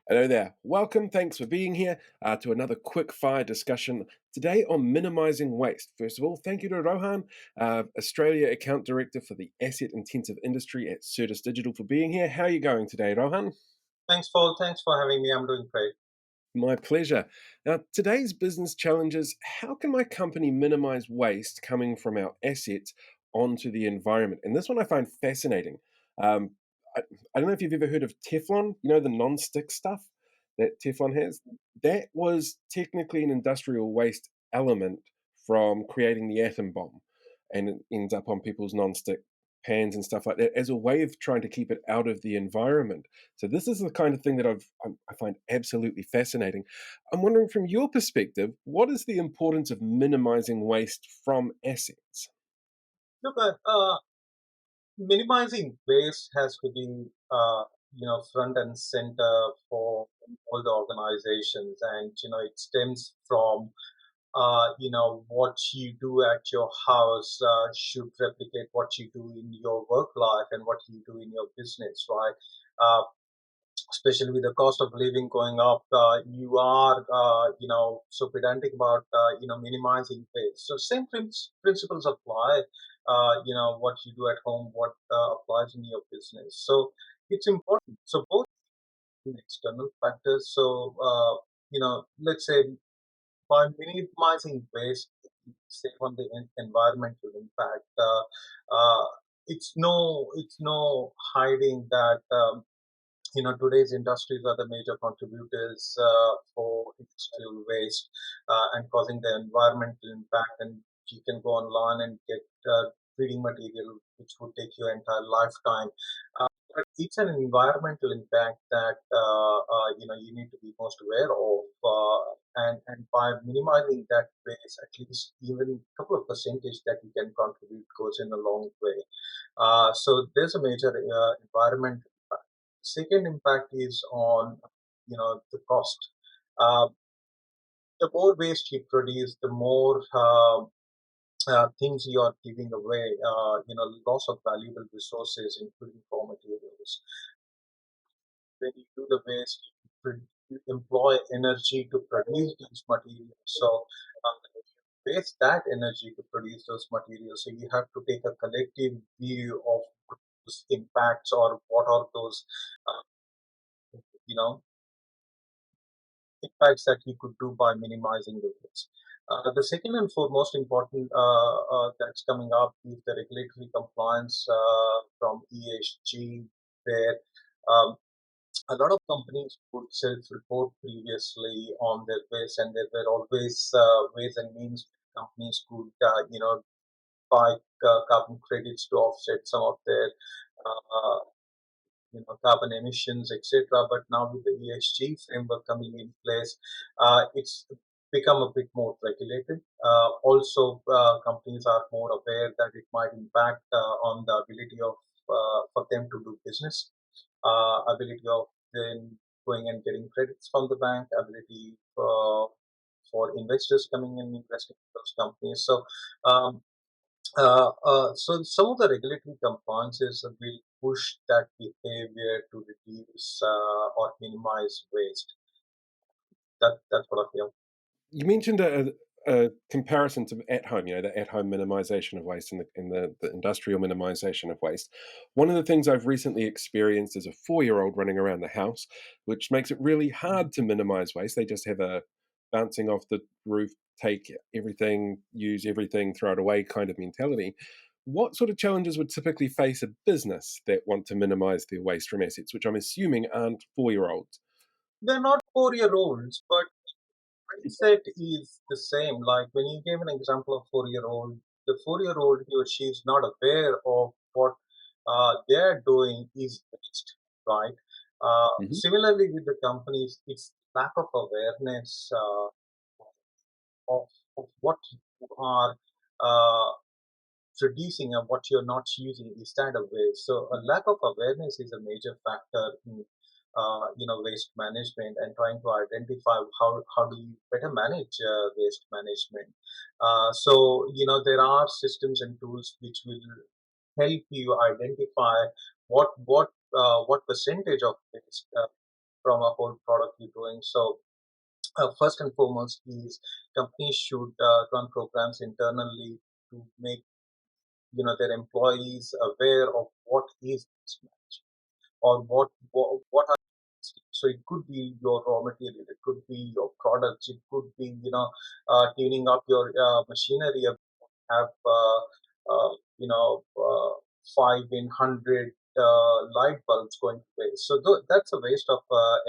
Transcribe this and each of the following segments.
Hello there. Welcome. Thanks for being here to another quick fire discussion today on minimizing waste. First of all, thank you to Rohan, Australia Account Director for the Asset Intensive Industry at Certus Digital, for being here. How are you going today, Rohan? Thanks, Paul. Thanks for having me. I'm doing great. My pleasure. Now, today's business challenge is: how can my company minimize waste coming from our assets onto the environment? And this one I find fascinating. Um, I don't know if you've ever heard of Teflon, the non-stick stuff that Teflon has. That was technically an industrial waste element from creating the atom bomb, and it ends up on people's non-stick pans and stuff like that as a way of trying to keep it out of the environment. So this is the kind of thing that I find absolutely fascinating. I'm wondering, from your perspective, what is the importance of minimizing waste from assets? Look, minimizing waste has to be, front and center for all the organizations, and it stems from, what you do at your house should replicate what you do in your work life and what you do in your business, right? Uh, Especially with the cost of living going up, you are, so pedantic about, minimizing waste. So same principles apply, what you do at home, what applies in your business. So it's important. So both external factors. So, let's say by minimizing waste, save on the environmental impact. It's no hiding that today's industries are the major contributors for industrial waste and causing the environmental impact. And you can go online and get reading material which would take your entire lifetime. But it's an environmental impact that you need to be most aware of, and by minimizing that waste, at least even a couple of percentage that you can contribute goes in a long way. So there's a major environmental impact. Second impact is on the cost. Uh, the more waste you produce, the more things you are giving away. Loss of valuable resources, including raw materials. When you do the waste, you employ energy to produce these materials. So you waste that energy to produce those materials. So you have to take a collective view of those impacts, or what are those, uh, you know, impacts that you could do by minimizing the waste. The second and foremost important that's coming up is the regulatory compliance from ESG, where um, a lot of companies would self-report previously on their waste, and there were always ways and means companies could, buy carbon credits to offset some of their uh, carbon emissions, etc. But now with the ESG framework coming in place, it's become a bit more regulated. Also, companies are more aware that it might impact on the ability of for them to do business, ability of then going and getting credits from the bank, ability for investors coming and investing in those companies. So some of the regulatory compliances will push that behavior to reduce or minimize waste. That's what I feel. You mentioned a comparison to at home, the at home minimization of waste and the industrial minimization of waste. One of the things I've recently experienced is a 4-year-old running around the house, which makes it really hard to minimize waste. They just have a bouncing off the roof, take everything, use everything, throw it away kind of mentality. What sort of challenges would typically face a business that want to minimize their waste from assets, which I'm assuming aren't 4-year-olds? They're not 4-year-olds, but mindset is the same. Like when you gave an example of 4-year-old, the 4-year-old, he or she is not aware of what they're doing is waste, right? Hmm. Similarly with the companies, it's lack of awareness of, of what you are uh, producing and what you're not using is that of waste. So a lack of awareness is a major factor in waste management, and trying to identify how do you better manage waste management. So there are systems and tools which will help you identify what percentage of waste from a whole product you're doing. So first and foremost is companies should run programs internally to make their employees aware of what is mismatch, or what are, so it could be your raw material, it could be your products, it could be tuning up your machinery, have you know five in 100 light bulbs going to waste. So that's a waste of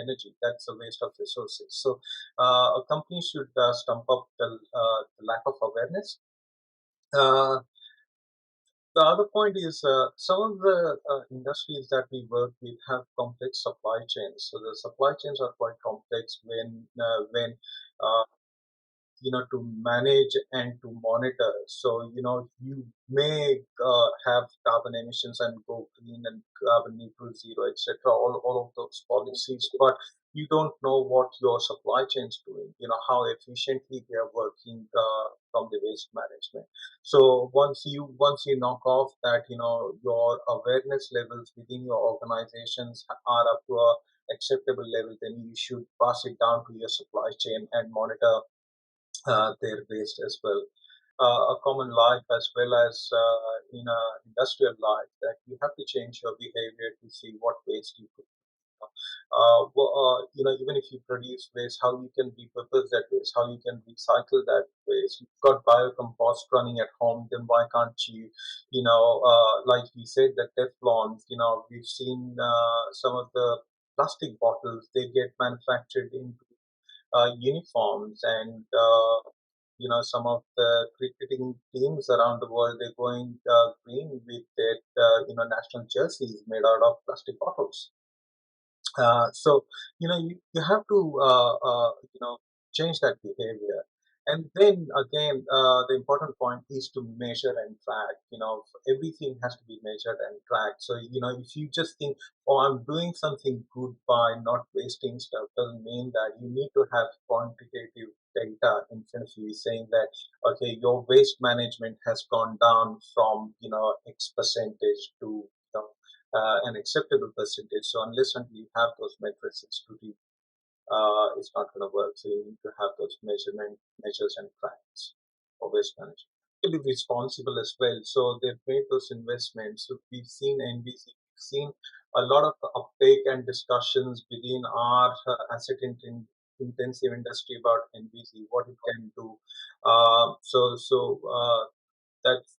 energy. That's a waste of resources. So a company should stump up the lack of awareness. Uh, the other point is some of the industries that we work with have complex supply chains. So the supply chains are quite complex when uh, to manage and to monitor. So you may have carbon emissions and go green and carbon neutral, zero, etc., all of those policies, but you don't know what your supply chain is doing, how efficiently they are working from the waste management. So once you knock off that, your awareness levels within your organizations are up to a acceptable level, then you should pass it down to your supply chain and monitor their waste as well. A common life as well as in a industrial life, that you have to change your behavior to see what waste you put. Even if you produce waste, how you can repurpose that waste, how you can recycle that waste. You've got biocompost running at home, then why can't you, like you said, the Teflons, we've seen some of the plastic bottles, they get manufactured into uniforms, and some of the cricketing teams around the world, they're going green with their national jerseys made out of plastic bottles. So you have to change that behavior. And then again, the important point is to measure and track. Everything has to be measured and tracked. So if you just think, oh, I'm doing something good by not wasting stuff, doesn't mean that. You need to have quantitative data in front of you saying that, okay, your waste management has gone down from X percentage to an acceptable percentage. So unless until you have those metrics to read, it's not going to work. So you need to have those measures and tracks for waste management. To be responsible as well. So they've made those investments. So we've seen NBC, we've seen a lot of uptake and discussions within our intensive industry about NBC, what it can do.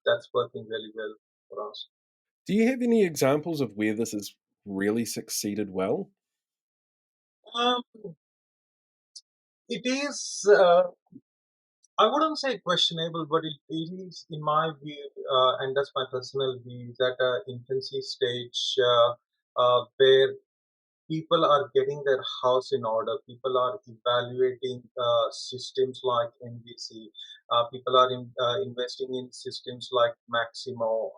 That's working really well for us. Do you have any examples of where this has really succeeded well? Um, it is. I wouldn't say questionable, but it is, in my view, and that's my personal view, that infancy stage where people are getting their house in order. People are evaluating systems like NBC. People are investing in systems like Maximo.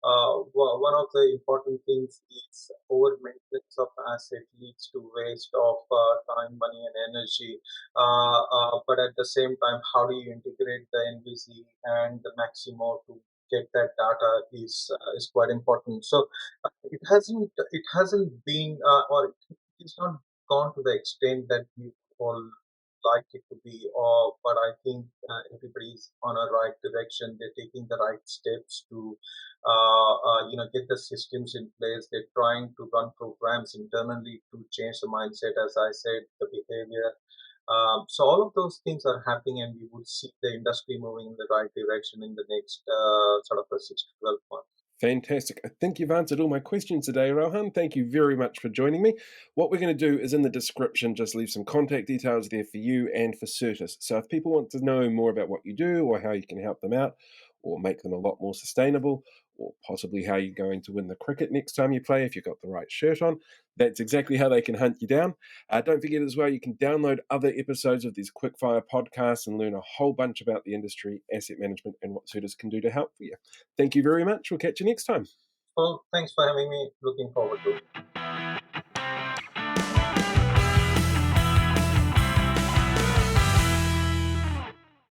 One of the important things is over maintenance of asset leads to waste of time, money, and energy. But at the same time, how do you integrate the NBC and the Maximo to get that data is quite important. So it hasn't been or it's not gone to the extent that we all like it to be, or but I think everybody's on a right direction. They're taking the right steps to get the systems in place. They're trying to run programs internally to change the mindset, as I said, the behavior. So all of those things are happening, and we would see the industry moving in the right direction in the next sort of a 6 to 12 months. Fantastic. I think you've answered all my questions today, Rohan. Thank you very much for joining me. What we're going to do is in the description, just leave some contact details there for you and for Certus. So if people want to know more about what you do or how you can help them out or make them a lot more sustainable, or possibly how you're going to win the cricket next time you play if you've got the right shirt on, that's exactly how they can hunt you down. Don't forget as well, you can download other episodes of these quickfire podcasts and learn a whole bunch about the industry, asset management, and what Certus can do to help for you. Thank you very much. We'll catch you next time. Well, thanks for having me. Looking forward to it.